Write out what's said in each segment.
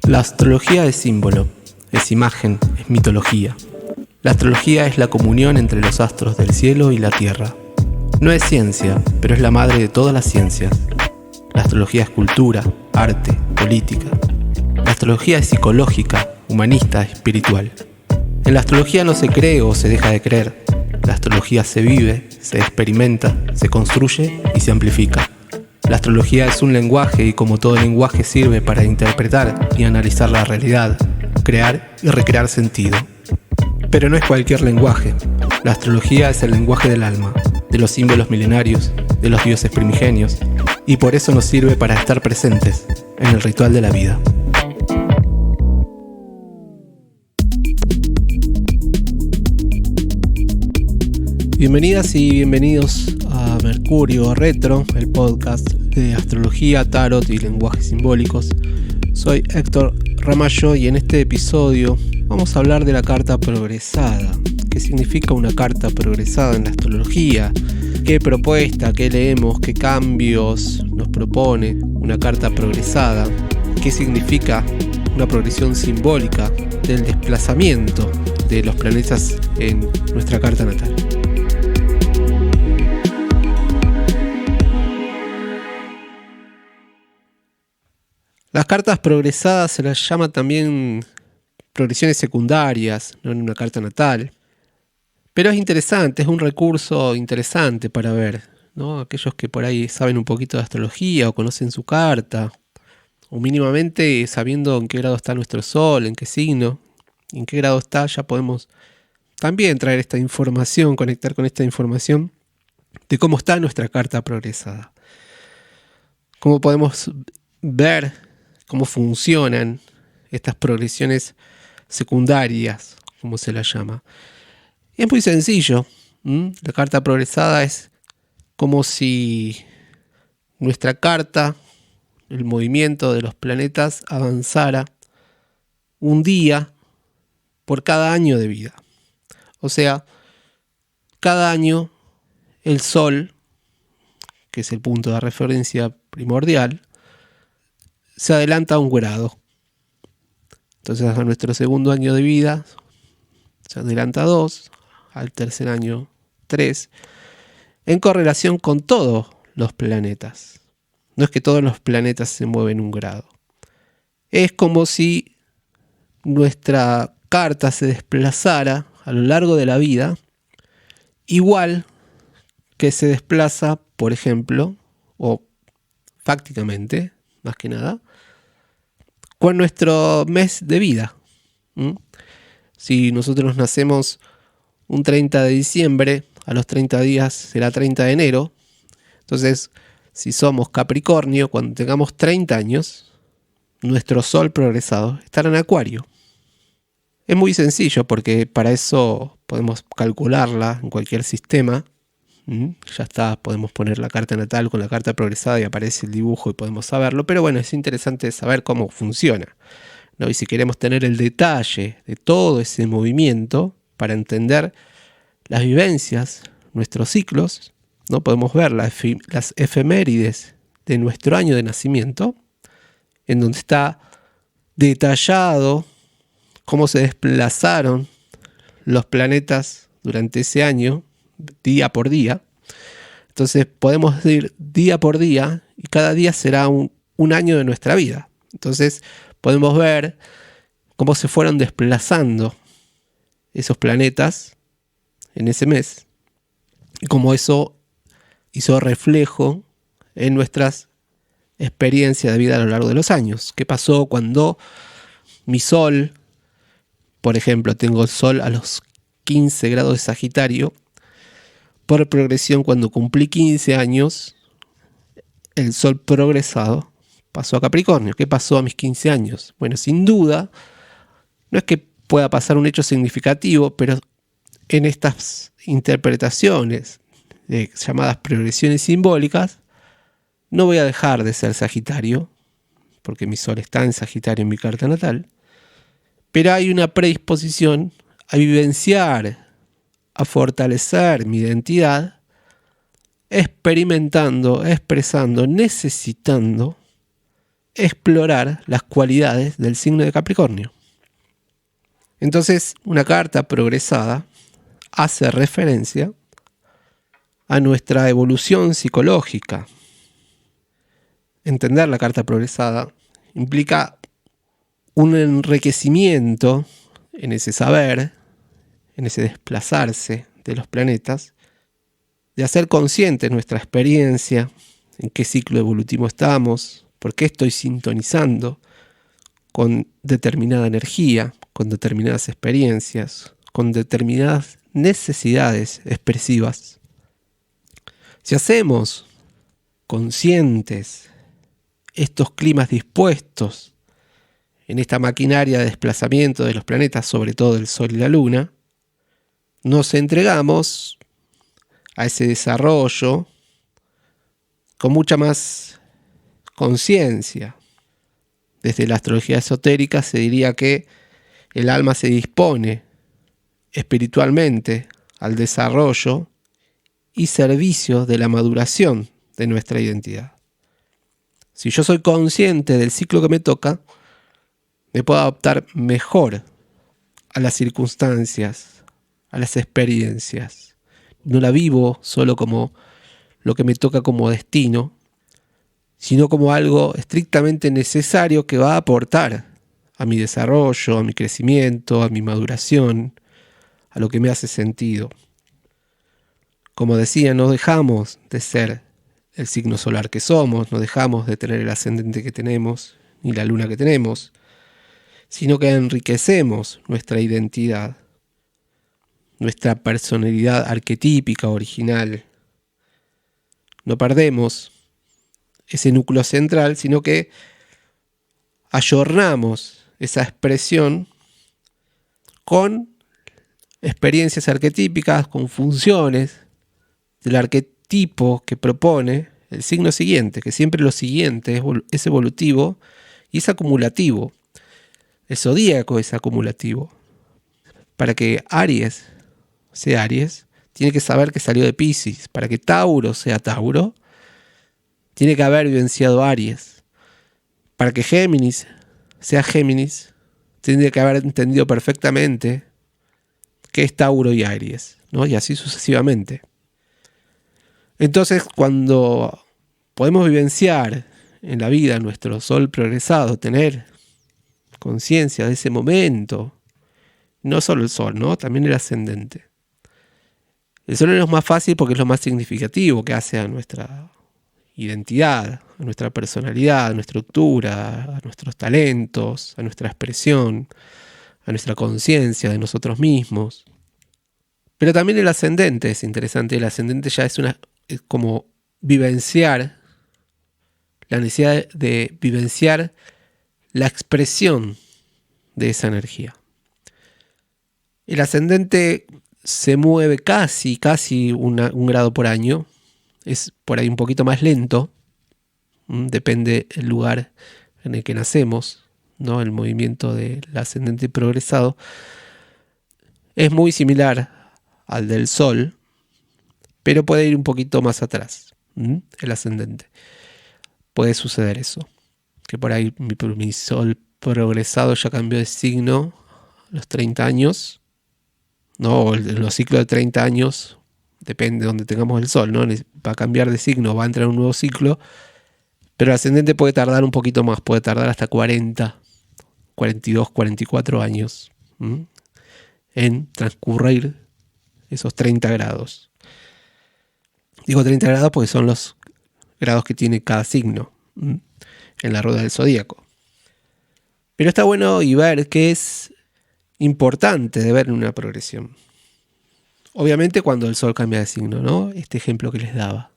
La astrología es símbolo, es imagen, es mitología. La astrología es la comunión entre los astros del cielo y la tierra. No es ciencia, pero es la madre de todas las ciencias. La astrología es cultura, arte, política. La astrología es psicológica, humanista, espiritual. En la astrología no se cree o se deja de creer. La astrología se vive, se experimenta, se construye y se amplifica. La astrología es un lenguaje y como todo lenguaje sirve para interpretar y analizar la realidad, crear y recrear sentido. Pero no es cualquier lenguaje. La astrología es el lenguaje del alma, de los símbolos milenarios, de los dioses primigenios, y por eso nos sirve para estar presentes en el ritual de la vida. Bienvenidas y bienvenidos a Mercurio Retro, el podcast de astrología, tarot y lenguajes simbólicos. Soy Héctor Ramallo y en este episodio vamos a hablar de la carta progresada. ¿Qué significa una carta progresada en la astrología? ¿Qué propuesta, qué leemos, qué cambios nos propone una carta progresada? ¿Qué significa una progresión simbólica del desplazamiento de los planetas en nuestra carta natal? Las cartas progresadas se las llama también progresiones secundarias, no en una carta natal. Pero es interesante, es un recurso interesante para ver, ¿no? Aquellos que por ahí saben un poquito de astrología o conocen su carta, o mínimamente sabiendo en qué grado está nuestro sol, en qué signo, en qué grado está, ya podemos también traer esta información, conectar con esta información de cómo está nuestra carta progresada. Cómo podemos ver cómo funcionan estas progresiones secundarias, como se las llama. Y es muy sencillo. La carta progresada es como si nuestra carta, el movimiento de los planetas, avanzara un día por cada año de vida. O sea, cada año el Sol, que es el punto de referencia primordial, se adelanta un grado. Entonces a nuestro segundo año de vida se adelanta 2, al tercer año 3, en correlación con todos los planetas. No es que todos los planetas se mueven un grado. Es como si nuestra carta se desplazara a lo largo de la vida, igual que se desplaza, por ejemplo, o fácticamente, más que nada, con nuestro mes de vida. Si nosotros nacemos un 30 de diciembre, a los 30 días será 30 de enero. Entonces, si somos Capricornio, cuando tengamos 30 años, nuestro sol progresado estará en Acuario. Es muy sencillo porque para eso podemos calcularla en cualquier sistema. Ya está, podemos poner la carta natal con la carta progresada y aparece el dibujo y podemos saberlo, pero bueno, es interesante saber cómo funciona, ¿no? Y si queremos tener el detalle de todo ese movimiento para entender las vivencias, nuestros ciclos, ¿no? Podemos ver las efemérides de nuestro año de nacimiento, en donde está detallado cómo se desplazaron los planetas durante ese año, día por día. Entonces podemos ir día por día y cada día será un año de nuestra vida. Entonces podemos ver cómo se fueron desplazando esos planetas en ese mes y cómo eso hizo reflejo en nuestras experiencias de vida a lo largo de los años. ¿Qué pasó cuando mi sol, por ejemplo, tengo el sol a los 15 grados de Sagitario? Por progresión, cuando cumplí 15 años, el sol progresado pasó a Capricornio. ¿Qué pasó a mis 15 años? Bueno, sin duda, no es que pueda pasar un hecho significativo, pero en estas interpretaciones llamadas progresiones simbólicas, no voy a dejar de ser Sagitario, porque mi sol está en Sagitario en mi carta natal, pero hay una predisposición a vivenciar, a fortalecer mi identidad, experimentando, expresando, necesitando explorar las cualidades del signo de Capricornio. Entonces, una carta progresada hace referencia a nuestra evolución psicológica. Entender la carta progresada implica un enriquecimiento en ese saber, en ese desplazarse de los planetas, de hacer consciente nuestra experiencia, en qué ciclo evolutivo estamos, por qué estoy sintonizando con determinada energía, con determinadas experiencias, con determinadas necesidades expresivas. Si hacemos conscientes estos climas dispuestos en esta maquinaria de desplazamiento de los planetas, sobre todo el Sol y la Luna, nos entregamos a ese desarrollo con mucha más conciencia. Desde la astrología esotérica se diría que el alma se dispone espiritualmente al desarrollo y servicio de la maduración de nuestra identidad. Si yo soy consciente del ciclo que me toca, me puedo adaptar mejor a las circunstancias, a las experiencias. No la vivo solo como lo que me toca como destino, sino como algo estrictamente necesario que va a aportar a mi desarrollo, a mi crecimiento, a mi maduración, a lo que me hace sentido. Como decía, no dejamos de ser el signo solar que somos, no dejamos de tener el ascendente que tenemos, ni la luna que tenemos, sino que enriquecemos nuestra identidad, nuestra personalidad arquetípica, original. No perdemos ese núcleo central, sino que ayornamos esa expresión con experiencias arquetípicas, con funciones del arquetipo que propone el signo siguiente, que siempre lo siguiente es evolutivo y es acumulativo. El zodíaco es acumulativo. Para que Aries sea Aries, tiene que saber que salió de Piscis. Para que Tauro sea Tauro, tiene que haber vivenciado Aries. Para que Géminis sea Géminis, tiene que haber entendido perfectamente qué es Tauro y Aries, ¿no? Y así sucesivamente. Entonces, cuando podemos vivenciar en la vida nuestro sol progresado, tener conciencia de ese momento, no solo el sol, ¿no? También el ascendente. El sol es lo más fácil porque es lo más significativo que hace a nuestra identidad, a nuestra personalidad, a nuestra estructura, a nuestros talentos, a nuestra expresión, a nuestra conciencia de nosotros mismos. Pero también el ascendente es interesante. El ascendente ya es como vivenciar, la necesidad de vivenciar la expresión de esa energía. El ascendente se mueve casi un grado por año. Es por ahí un poquito más lento. Depende del lugar en el que nacemos, ¿no? El movimiento del ascendente progresado es muy similar al del Sol, pero puede ir un poquito más atrás, el ascendente. Puede suceder eso, que por ahí mi Sol progresado ya cambió de signo a los 30 años, ¿no? O en los ciclos de 30 años, depende de donde tengamos el Sol, ¿no? Va a cambiar de signo, va a entrar en un nuevo ciclo, pero el ascendente puede tardar un poquito más, puede tardar hasta 40, 42, 44 años en transcurrir esos 30 grados. Digo 30 grados porque son los grados que tiene cada signo en la rueda del zodíaco. Pero está bueno y ver que es importante de ver una progresión. Obviamente cuando el Sol cambia de signo, ¿no? Este ejemplo que les daba.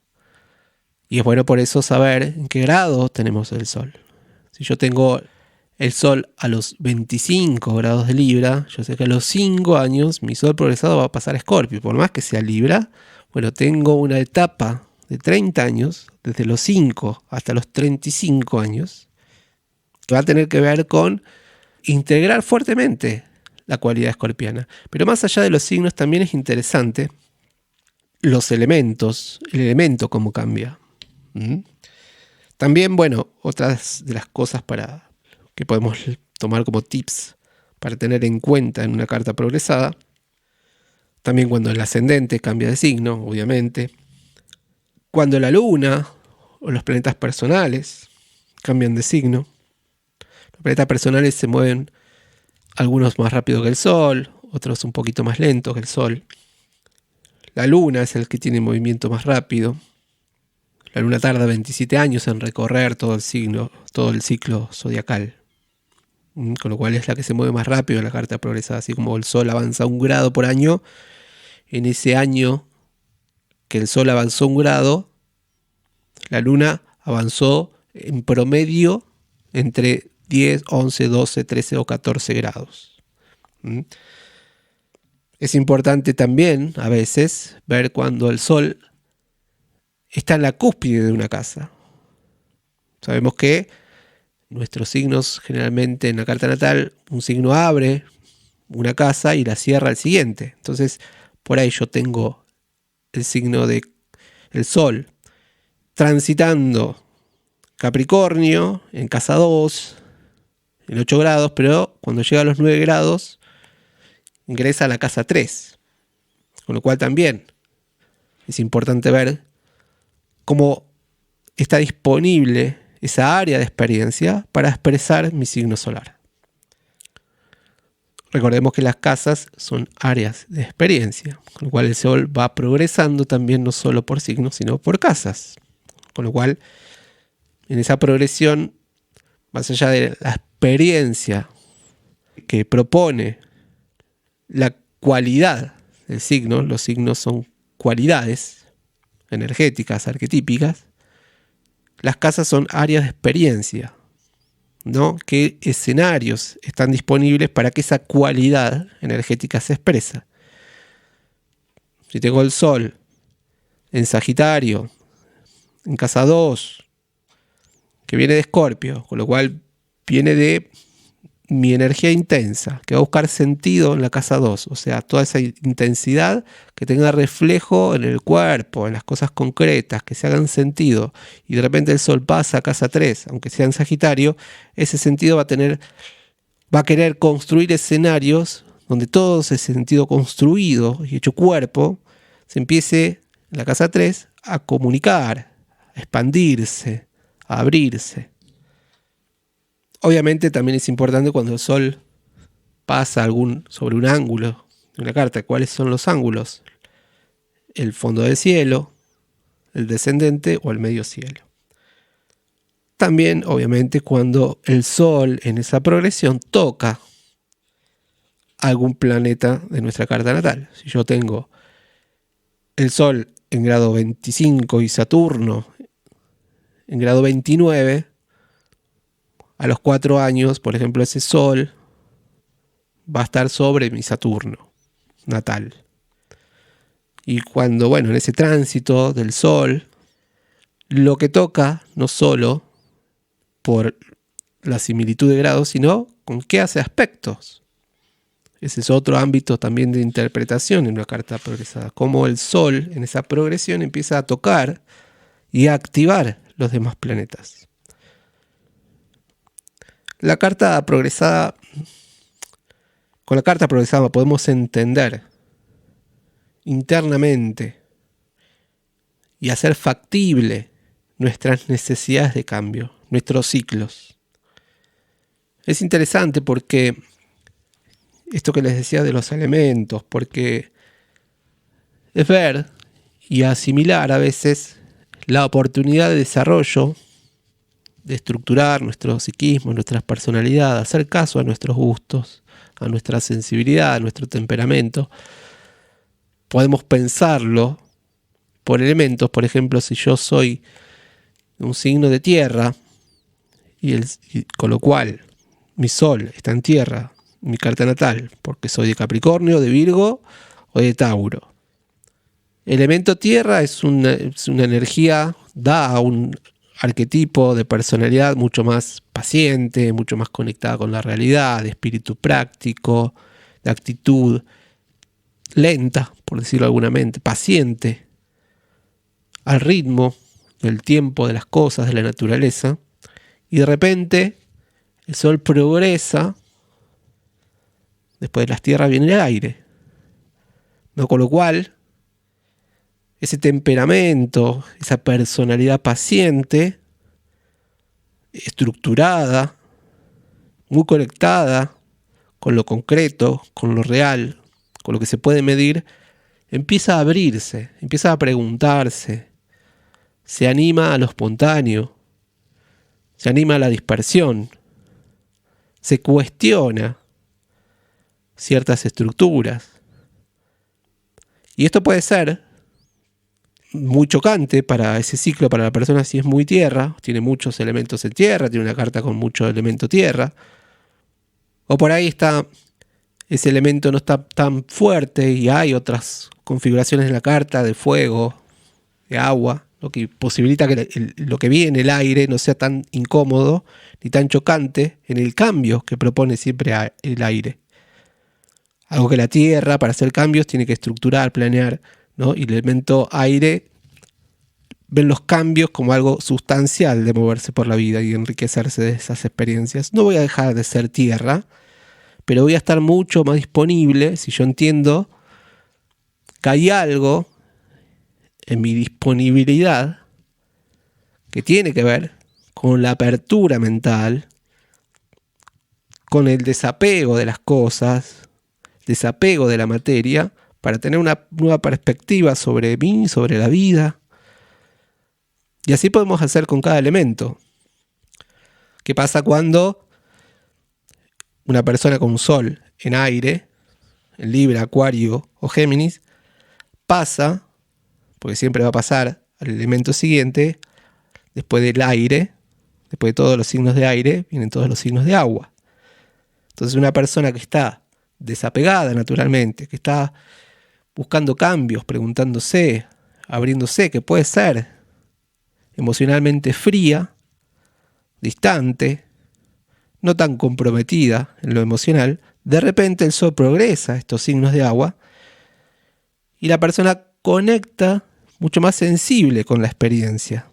Y es bueno por eso saber en qué grado tenemos el Sol. Si yo tengo el Sol a los 25 grados de Libra, yo sé que a los 5 años mi Sol progresado va a pasar a Escorpio. Por más que sea Libra, bueno, tengo una etapa de 30 años, desde los 5 hasta los 35 años, que va a tener que ver con integrar fuertemente la cualidad escorpiana. Pero más allá de los signos también es interesante los elementos, el elemento cómo cambia. También, bueno, otras de las cosas que podemos tomar como tips para tener en cuenta en una carta progresada. También cuando el ascendente cambia de signo, obviamente. Cuando la luna o los planetas personales cambian de signo. Los planetas personales se mueven algunos más rápido que el Sol, otros un poquito más lento que el Sol. La luna es el que tiene movimiento más rápido. La luna tarda 27 años en recorrer todo el ciclo zodiacal. Con lo cual es la que se mueve más rápido en la carta progresada. Así como el Sol avanza 1 grado por año, en ese año que el Sol avanzó 1 grado, la luna avanzó en promedio entre 10, 11, 12, 13 o 14 grados. Es importante también a veces ver cuando el Sol está en la cúspide de una casa. Sabemos que nuestros signos, generalmente en la carta natal, un signo abre una casa y la cierra el siguiente. Entonces, por ahí yo tengo el signo de el Sol transitando Capricornio en casa 2, en 8 grados, pero cuando llega a los 9 grados ingresa a la casa 3. Con lo cual también es importante ver cómo está disponible esa área de experiencia para expresar mi signo solar. Recordemos que las casas son áreas de experiencia, con lo cual el Sol va progresando también no solo por signos, sino por casas. Con lo cual, en esa progresión, más allá de la experiencia que propone la cualidad del signo, los signos son cualidades energéticas, arquetípicas, las casas son áreas de experiencia, ¿no? ¿Qué escenarios están disponibles para que esa cualidad energética se expresa? Si tengo el Sol en Sagitario, en casa 2, que viene de Escorpio, con lo cual viene de mi energía intensa, que va a buscar sentido en la casa 2, o sea, toda esa intensidad que tenga reflejo en el cuerpo, en las cosas concretas, que se hagan sentido, y de repente el Sol pasa a casa 3, aunque sea en Sagitario, ese sentido va a querer construir escenarios donde todo ese sentido construido y hecho cuerpo se empiece en la casa 3 a comunicar, a expandirse, a abrirse. Obviamente también es importante cuando el Sol pasa sobre un ángulo de una carta. ¿Cuáles son los ángulos? El fondo del cielo, el descendente o el medio cielo. También, obviamente, cuando el Sol en esa progresión toca algún planeta de nuestra carta natal. Si yo tengo el Sol en grado 25 y Saturno en grado 29, a los 4 años, por ejemplo, ese Sol va a estar sobre mi Saturno natal. Y cuando, en ese tránsito del Sol, lo que toca, no solo por la similitud de grados, sino con qué hace aspectos. Ese es otro ámbito también de interpretación en una carta progresada. Cómo el Sol en esa progresión empieza a tocar y a activar los demás planetas. Con la carta progresada podemos entender internamente y hacer factible nuestras necesidades de cambio, nuestros ciclos. Es interesante porque esto que les decía de los elementos, porque es ver y asimilar a veces la oportunidad de desarrollo, de estructurar nuestro psiquismo, nuestra personalidad, hacer caso a nuestros gustos, a nuestra sensibilidad, a nuestro temperamento. Podemos pensarlo por elementos. Por ejemplo, si yo soy un signo de tierra y con lo cual mi Sol está en tierra, mi carta natal, porque soy de Capricornio, de Virgo o de Tauro. Elemento tierra es una energía, da un arquetipo de personalidad mucho más paciente, mucho más conectada con la realidad, de espíritu práctico, de actitud lenta, por decirlo alguna mente, paciente, al ritmo del tiempo, de las cosas, de la naturaleza, y de repente el Sol progresa, después de las tierras viene el aire, ¿no? Con lo cual, ese temperamento, esa personalidad paciente, estructurada, muy conectada con lo concreto, con lo real, con lo que se puede medir, empieza a abrirse, empieza a preguntarse, se anima a lo espontáneo, se anima a la dispersión, se cuestiona ciertas estructuras. Y esto puede ser muy chocante para ese ciclo, para la persona si es muy tierra, tiene muchos elementos en tierra, tiene una carta con mucho elemento tierra, o por ahí ese elemento no está tan fuerte y hay otras configuraciones en la carta de fuego, de agua, lo que posibilita que lo que viene, el aire, no sea tan incómodo ni tan chocante en el cambio que propone siempre el aire. Algo que la tierra, para hacer cambios, tiene que estructurar, planear, ¿no? Y el elemento aire ven los cambios como algo sustancial de moverse por la vida y enriquecerse de esas experiencias. No voy a dejar de ser tierra, pero voy a estar mucho más disponible si yo entiendo que hay algo en mi disponibilidad que tiene que ver con la apertura mental, con el desapego de las cosas, desapego de la materia, para tener una nueva perspectiva sobre mí, sobre la vida. Y así podemos hacer con cada elemento. ¿Qué pasa cuando una persona con un sol en aire, en Libra, Acuario o Géminis, pasa, porque siempre va a pasar al elemento siguiente, después del aire, después de todos los signos de aire, vienen todos los signos de agua? Entonces una persona que está desapegada naturalmente, que está buscando cambios, preguntándose, abriéndose, que puede ser emocionalmente fría, distante, no tan comprometida en lo emocional, de repente el Sol progresa estos signos de agua y la persona conecta mucho más sensible con la experiencia.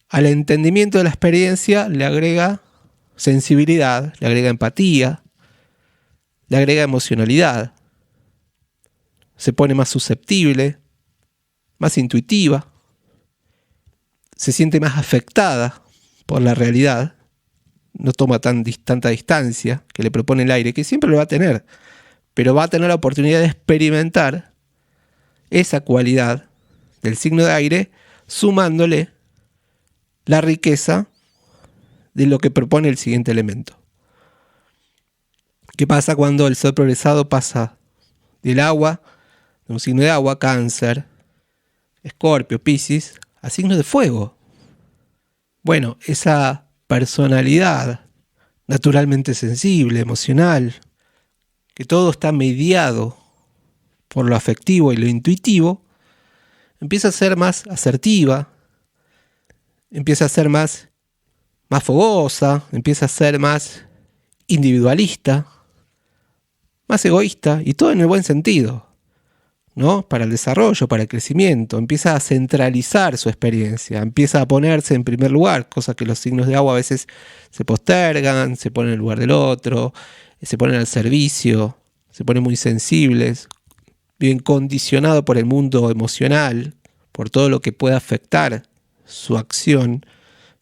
Al entendimiento de la experiencia le agrega sensibilidad, le agrega empatía, le agrega emocionalidad. Se pone más susceptible, más intuitiva, se siente más afectada por la realidad, no toma tanta distancia que le propone el aire, que siempre lo va a tener, pero va a tener la oportunidad de experimentar esa cualidad del signo de aire, sumándole la riqueza de lo que propone el siguiente elemento. ¿Qué pasa cuando el Sol progresado pasa del agua, de un signo de agua, Cáncer, Escorpio, Piscis, a signos de fuego? Bueno, esa personalidad naturalmente sensible, emocional, que todo está mediado por lo afectivo y lo intuitivo, empieza a ser más asertiva, empieza a ser más fogosa, empieza a ser más individualista, más egoísta, y todo en el buen sentido, ¿no? Para el desarrollo, para el crecimiento. Empieza a centralizar su experiencia, empieza a ponerse en primer lugar, cosa que los signos de agua a veces se postergan, se ponen en el lugar del otro, se ponen al servicio, se ponen muy sensibles, viven condicionados por el mundo emocional, por todo lo que pueda afectar su acción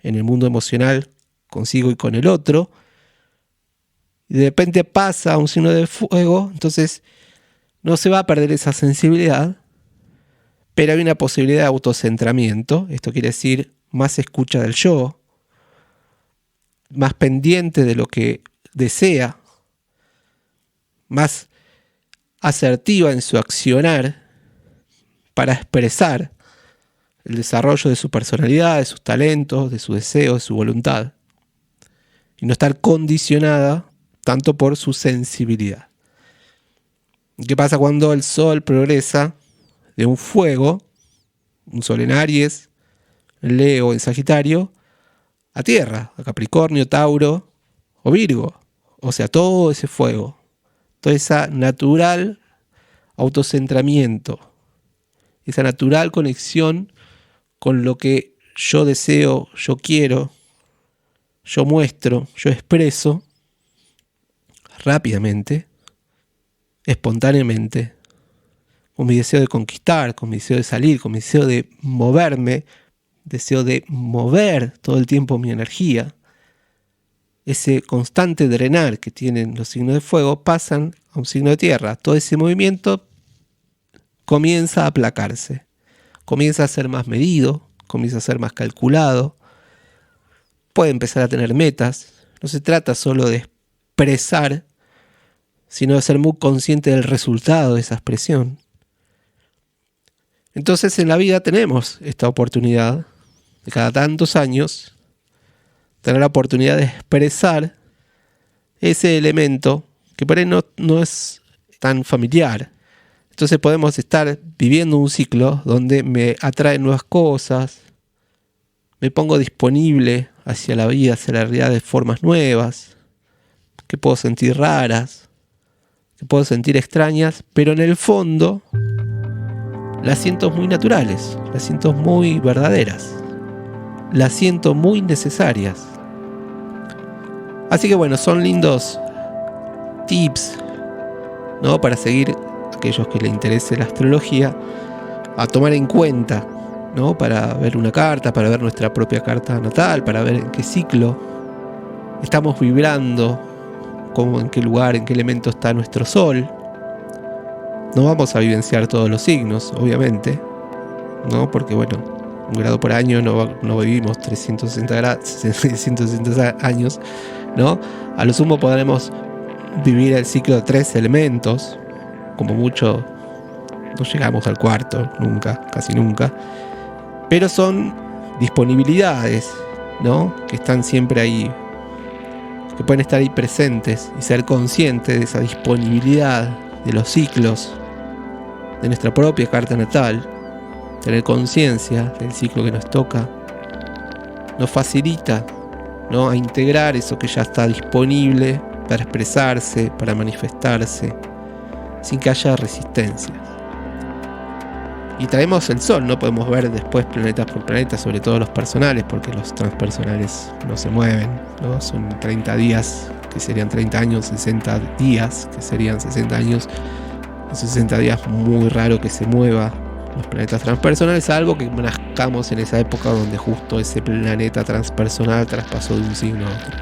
en el mundo emocional consigo y con el otro. Y de repente pasa a un signo de fuego, entonces no se va a perder esa sensibilidad, pero hay una posibilidad de autocentramiento. Esto quiere decir más escucha del yo, más pendiente de lo que desea, más asertiva en su accionar para expresar el desarrollo de su personalidad, de sus talentos, de sus deseos, de su voluntad, y no estar condicionada tanto por su sensibilidad. ¿Qué pasa cuando el Sol progresa de un fuego, un Sol en Aries, en Leo, en Sagitario, a Tierra, a Capricornio, Tauro o Virgo? O sea, todo ese fuego, toda esa natural autocentramiento, esa natural conexión con lo que yo deseo, yo quiero, yo muestro, yo expreso rápidamente, espontáneamente, con mi deseo de conquistar, con mi deseo de salir, con mi deseo de moverme, deseo de mover todo el tiempo mi energía. Ese constante drenar que tienen los signos de fuego pasan a un signo de tierra. Todo ese movimiento comienza a aplacarse, comienza a ser más medido, comienza a ser más calculado, puede empezar a tener metas. No se trata solo de expresar, sino de ser muy consciente del resultado de esa expresión. Entonces en la vida tenemos esta oportunidad de cada tantos años tener la oportunidad de expresar ese elemento que por ahí no es tan familiar. Entonces podemos estar viviendo un ciclo donde me atraen nuevas cosas, me pongo disponible hacia la vida, hacia la realidad de formas nuevas, que puedo sentir raras, que puedo sentir extrañas, pero en el fondo las siento muy naturales, las siento muy verdaderas, las siento muy necesarias. Así que bueno, son lindos tips, ¿no? Para seguir aquellos que les interese la astrología, a tomar en cuenta, ¿no? Para ver una carta, para ver nuestra propia carta natal, para ver en qué ciclo estamos vibrando, cómo, en qué lugar, en qué elemento está nuestro sol. No vamos a vivenciar todos los signos, obviamente, ¿no? Porque bueno, un grado por año no vivimos 360 años, ¿no? A lo sumo podremos vivir el ciclo de 3 elementos, como mucho no llegamos al cuarto, nunca, casi nunca, pero son disponibilidades, ¿no? Que están siempre ahí, que pueden estar ahí presentes y ser conscientes de esa disponibilidad de los ciclos de nuestra propia carta natal, tener conciencia del ciclo que nos toca, nos facilita, ¿no? A integrar eso que ya está disponible para expresarse, para manifestarse, sin que haya resistencia. Y traemos el sol, no podemos ver después planeta por planeta, sobre todo los personales, porque los transpersonales no se mueven, ¿no? Son 30 días, que serían 30 años, 60 días, que serían 60 años. En 60 días muy raro que se mueva los planetas transpersonales, algo que nazcamos en esa época donde justo ese planeta transpersonal traspasó de un signo a otro.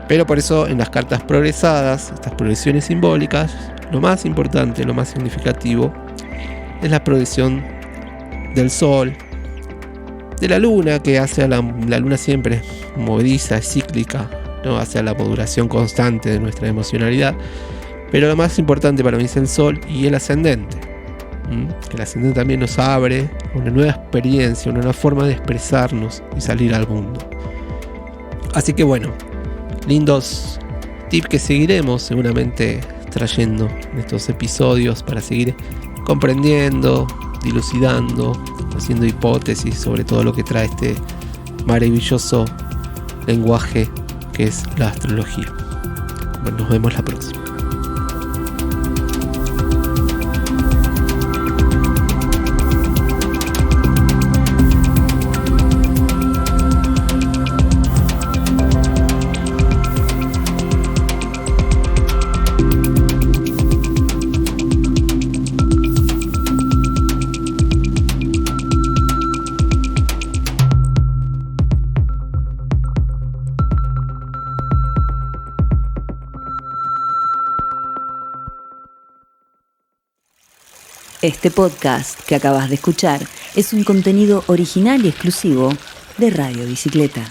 Pero por eso en las cartas progresadas, estas progresiones simbólicas, lo más importante, lo más significativo es la progresión del sol, de la luna, que hace a la luna siempre movediza, es cíclica, ¿no? Hacia la modulación constante de nuestra emocionalidad. Pero lo más importante para mí es el sol y el ascendente. Que el ascendente también nos abre una nueva experiencia, una nueva forma de expresarnos y salir al mundo. Así que bueno, lindos tips que seguiremos seguramente trayendo en estos episodios para seguir comprendiendo, dilucidando, haciendo hipótesis sobre todo lo que trae este maravilloso lenguaje que es la astrología. Bueno, nos vemos la próxima. Este podcast que acabas de escuchar es un contenido original y exclusivo de Radio Bicicleta.